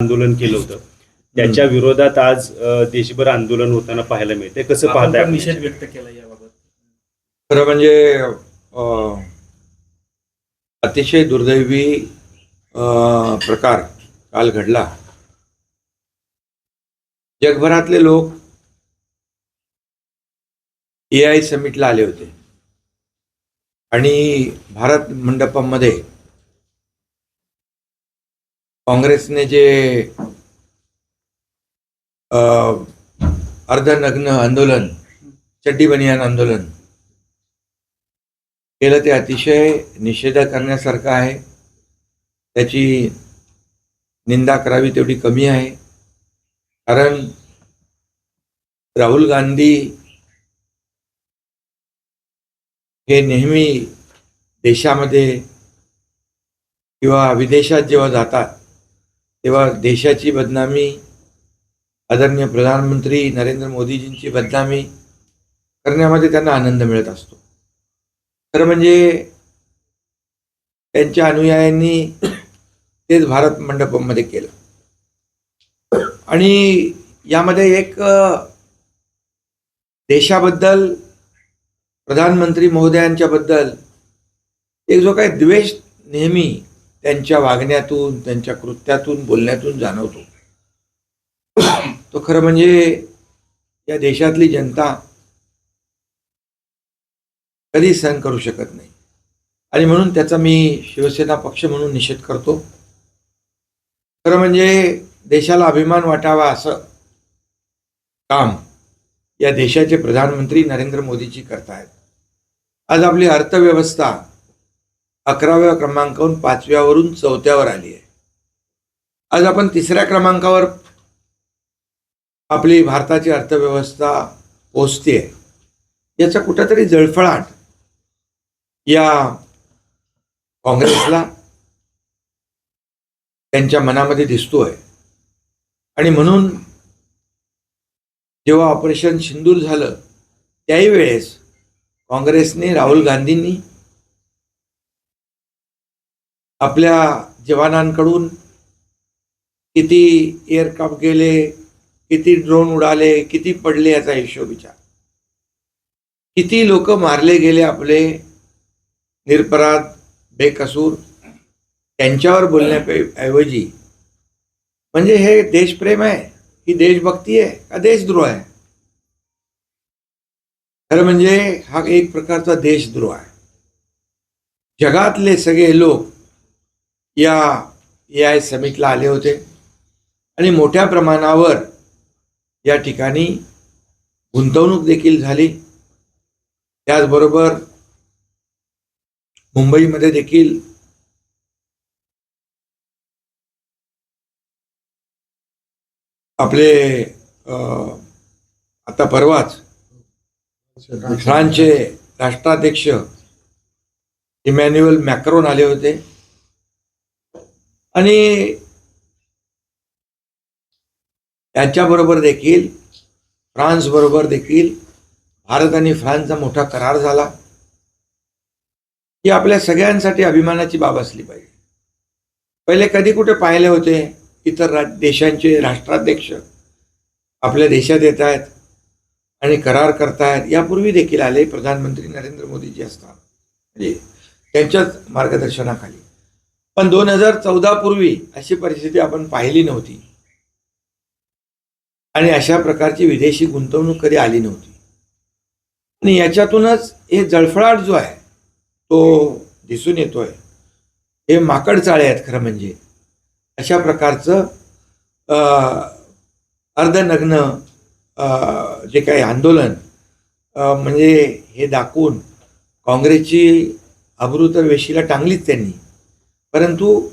आंदोलन केलं होतं त्याच्या विरोधात आज देशभर आंदोलन होताना पाहायला मिळते. कसं पाहताय? निषेध व्यक्त केला याबाबत. खरं म्हणजे अतिशय दुर्दैवी प्रकार काल घडला. जगभरातले लोक AI समिटला आले होते आणि भारत मंडपमध्ये काँग्रेसने जे अर्धनग्न आंदोलन, चड्डी बनियान आंदोलन केलं ते अतिशय निषेध करण्यासारखं आहे. त्याची निंदा करावी तेवढी कमी आहे. कारण राहुल गांधी हे नेहमी देशामध्ये किंवा विदेशात जेव्हा जातात तेव्हा देशाची बदनामी, आदरणीय प्रधानमंत्री नरेंद्र मोदीजींची बदनामी करण्यामध्ये त्यांना आनंद मिळत असतो. खरं म्हणजे त्यांच्या अनुयायांनी तेच भारत मंडपमध्ये केलं आणि यामध्ये एक देशाबद्दल, प्रधानमंत्री महोदयांच्याबद्दल एक जो काही द्वेष नेहमी त्यांच्या वागण्यातून, त्यांच्या कृत्यातून, बोलण्यातून जाणवतो, तो खरं म्हणजे या देशातली जनता कधी सहन करू शकत नाही. आणि म्हणून त्याचा मी शिवसेना पक्ष म्हणून निषेध करतो. खरं म्हणजे देशाला अभिमान वाटावा असं काम या देशाचे प्रधानमंत्री नरेंद्र मोदीजी करतायत. आज आपली अर्थव्यवस्था 11व्या क्रमांकावरून 5व्यावरून 4थ्यावर आली आहे. आज आपण 3ऱ्या क्रमांकावर आपली भारताची अर्थव्यवस्था पोचते. याचा कुठेतरी जळफळाट या काँग्रेसला त्यांच्या मनामध्ये दिसतोय. आणि म्हणून जेव्हा ऑपरेशन सिंदूर झालं त्याही वेळेस काँग्रेसने, राहुल गांधींनी आपल्या जवानांकडून किती एअरक्राफ्ट गेले, किती ड्रोन उडाले, किती पडले याचा हिशोब विचार, किती लोक मारले गेले आपले निरपराध, बेकसूर, त्यांच्यावर बोलण्याऐवजी म्हणजे हे देशप्रेम आहे, ही देशभक्ती आहे का देशद्रोह आहे? खरं म्हणजे हा एक प्रकारचा देशद्रोह आहे. जगातले सगळे लोक या AI समिटला आले होते आणि मोठ्या प्रमाणावर या ठिकाणी गुंतवणूक देखील झाली. त्याचबरोबर मुंबईमध्ये देखील आपले आता परवाच फ्रान्सचे राष्ट्राध्यक्ष इमॅन्युएल मॅक्रोन आले होते आणि त्याच्याबरोबर देखील फ्रान्स बरोबर देखील भारत आणि फ्रान्सचा मोठा करार झाला. ही आपल्या सगळ्यांसाठी अभिमानाची बाब असली पाहिजे. पहिले कधी कुठे पाहिले होते इतर देशांचे राष्ट्राध्यक्ष आपल्या देशात येत आहेत आणि करार करतायत? यापूर्वी देखील आले प्रधानमंत्री नरेंद्र मोदीजी असतात, म्हणजे त्यांच्याच मार्गदर्शनाखाली. पण 2014 पूर्वी अशी परिस्थिती आपण पाहिली नव्हती आणि अशा प्रकारची विदेशी गुंतवणूक कधी आली नव्हती. आणि याच्यातूनच हे जळफळाट जो आहे तो दिसून येतोय. हे माकड चाळे आहेत खरं म्हणजे. अशा प्रकारचं अर्धनग्न जे काही आंदोलन म्हणजे हे दाखवून काँग्रेसची अब्रू तर वेशीला टांगलीच त्यांनी, परंतु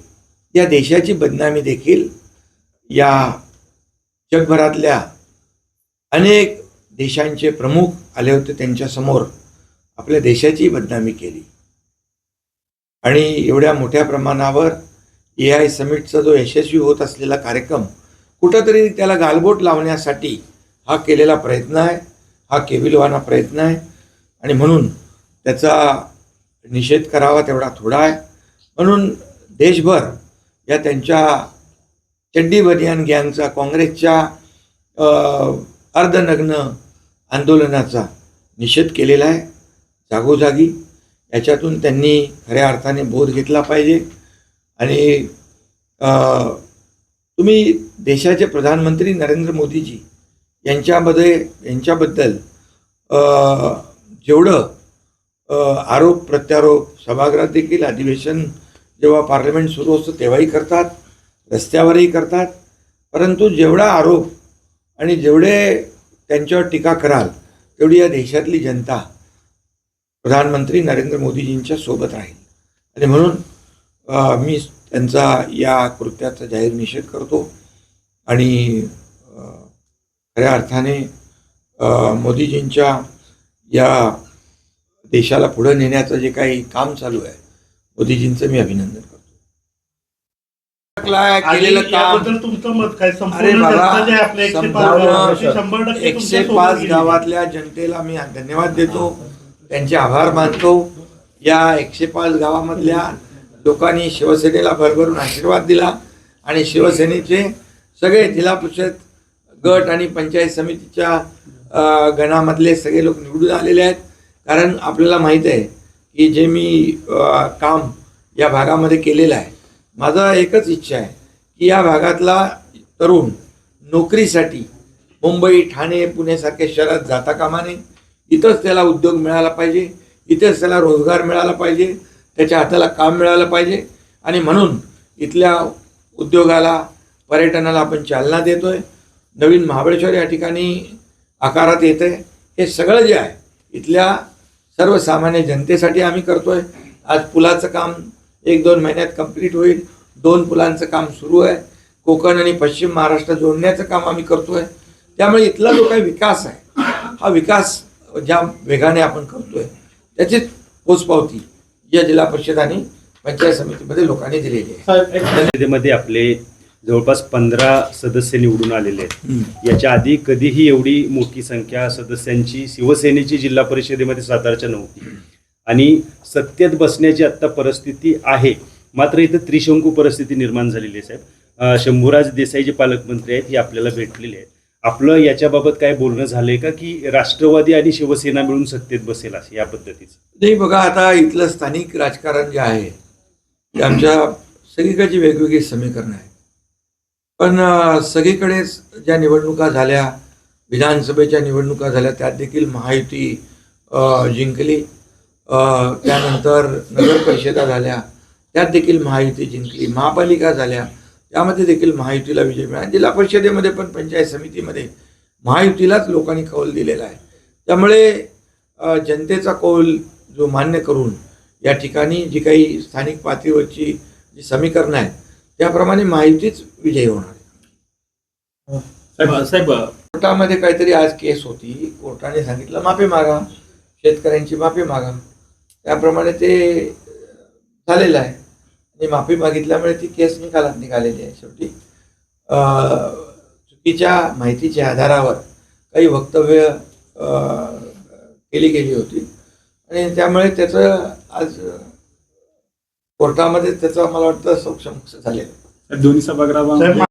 या देशाची बदनामी देखील या जगभरातल्या अनेक देशांचे प्रमुख आले होते त्यांच्यासमोर आपल्या देशाची बदनामी केली. आणि एवढ्या मोठ्या प्रमाणावर AI समिटचा जो यशस्वी होत असलेला कार्यक्रम कुठंतरी त्याला गालबोट लावण्यासाठी हा केलेला प्रयत्न आहे, हा केविलवाना प्रयत्न आहे. आणि म्हणून त्याचा निषेध करावा तेवढा थोडा आहे. म्हणून देशभर या त्यांच्या चड्डी बनियान गँगचा, काँग्रेसच्या अर्धनग्न आंदोलनाचा निषेध केलेला आहे जागोजागी. याच्यातून त्यांनी खऱ्या अर्थाने बोध घेतला पाहिजे. आणि तुम्ही देशाचे प्रधानमंत्री नरेंद्र मोदीजी यांच्याबद्दल जेवढं आरोप प्रत्यारोप सभागृहात देखील अधिवेशन जेव्हा पार्लमेंट सुरू असतं तेव्हाही करतात, रस्त्यावरही करतात, परंतु जेवढा आरोप आणि जेवढे त्यांच्यावर टीका कराल तेवढी या देशातली जनता प्रधानमंत्री नरेंद्र मोदीजींच्या सोबत राहील. आणि म्हणून मी त्यांचा या कृत्याचा जाहीर निषेध करतो. आणि खऱ्या अर्थाने मोदीजींच्या या देशाला पुढे नेण्याचं जे काही काम चालू आहे मोदीजींचं मी अभिनंदन करतो. केलेलं काम याबद्दल तुमचं मत काय? अरे संपूर्ण बाबा, जनता जे आहे आपल्या 105 संपूर्ण गावाची 100% 105 तुमच्यासोबत गावातल्या जनतेला मी धन्यवाद देतो, त्यांचे आभार मानतो. या 105 गावामधल्या लोकांनी शिवसेनेला भरभरून आशीर्वाद दिला आणि शिवसेनेचे सगळे जिल्हा परिषद गट आणि पंचायत समितीच्या गणामधले सगळे लोक निवडून आलेले आहेत. कारण आपल्याला माहीत आहे की जे मी काम या भागामध्ये केलेलं आहे, माझा एकच इच्छा आहे की या भागातला तरुण नोकरीसाठी मुंबई, ठाणे, पुणेसारख्या शहरात जाता कामा नये. इथंच त्याला उद्योग मिळाला पाहिजे, इथेच त्याला रोजगार मिळाला पाहिजे, त्याच्या हाताला काम मिळालं पाहिजे. आणि म्हणून इथल्या उद्योगाला, पर्यटनाला आपण चालना देतोय. नवीन महाबळेश्वर या ठिकाणी आकारात येत आहे. हे सगळं जे आहे इथल्या सर्वसामान्य जनतेसाठी आम्ही करतोय. आज पुलाचं काम 1-2 महिन्यात कंप्लीट होईल. 2 पुलांचं काम सुरू आहे. कोकण आणि पश्चिम महाराष्ट्र जोडण्याचं काम आम्ही करतोय. त्यामुळे इथला जो काही विकास आहे, हा विकास ज्या वेगाने आपण करतोय त्याचीच पोचपावती या जिल्हा परिषद आणि पंचायत समितीमध्ये लोकांनी दिलेली आहे. परिषदेमध्ये आपले जवळपास 15 सदस्य निवडून आलेले आहेत. याच्या आधी कधीही एवढी मोठी संख्या सदस्यांची शिवसेनेची जिल्हा परिषदेमध्ये सातारच्या नव्हती. आणि सत्तेत बसण्याची आत्ता परिस्थिती आहे, मात्र इथं त्रिशंकू परिस्थिती निर्माण झालेली आहे. साहेब, शंभूराज देसाई जे पालकमंत्री आहेत हे आपल्याला भेटलेले आहेत. आपलं याच्याबाबत काय बोलणं झालंय का की राष्ट्रवादी आणि शिवसेना मिळून सत्तेत बसेल असं या पद्धतीचं? नाही बघा, आता इथलं स्थानिक राजकारण जे आहे ते आमच्या सगळीकडची वेगवेगळी समीकरणं आहेत. पण सगळीकडेच ज्या निवडणुका झाल्या, विधानसभेच्या निवडणुका झाल्या, त्यात देखील महायुती जिंकली. त्यानंतर नगर परिषदा झाल्या, त्यात देखील महायुती जिंकली. महापालिका झाल्या, त्यामध्ये देखील महायुतीला विजय मिळाला. जिल्हा परिषदेमध्ये पण पंचायत समितीमध्ये महायुतीलाच लोकांनी कौल दिलेला आहे. त्यामुळे जनतेचा कौल जो मान्य करून या ठिकाणी जी काही स्थानिक पातळीवरची जी समीकरणं आहेत त्याप्रमाणे महायुतीच विजयी होणार आहे. साहेब, कोर्टामध्ये काहीतरी आज केस होती, कोर्टाने सांगितलं माफी मागा, शेतकऱ्यांची माफी मागा. त्याप्रमाणे ते झालेलं आहे आणि माफी मागितल्यामुळे ती केस निकालात निघालेली आहे. शेवटी चुकीच्या माहितीच्या आधारावर काही वक्तव्य केली गेली होती आणि त्यामुळे त्याचं आज कोर्टामध्ये त्याचं मला वाटतं सक्षम झालेलं. दोन्ही सभागृह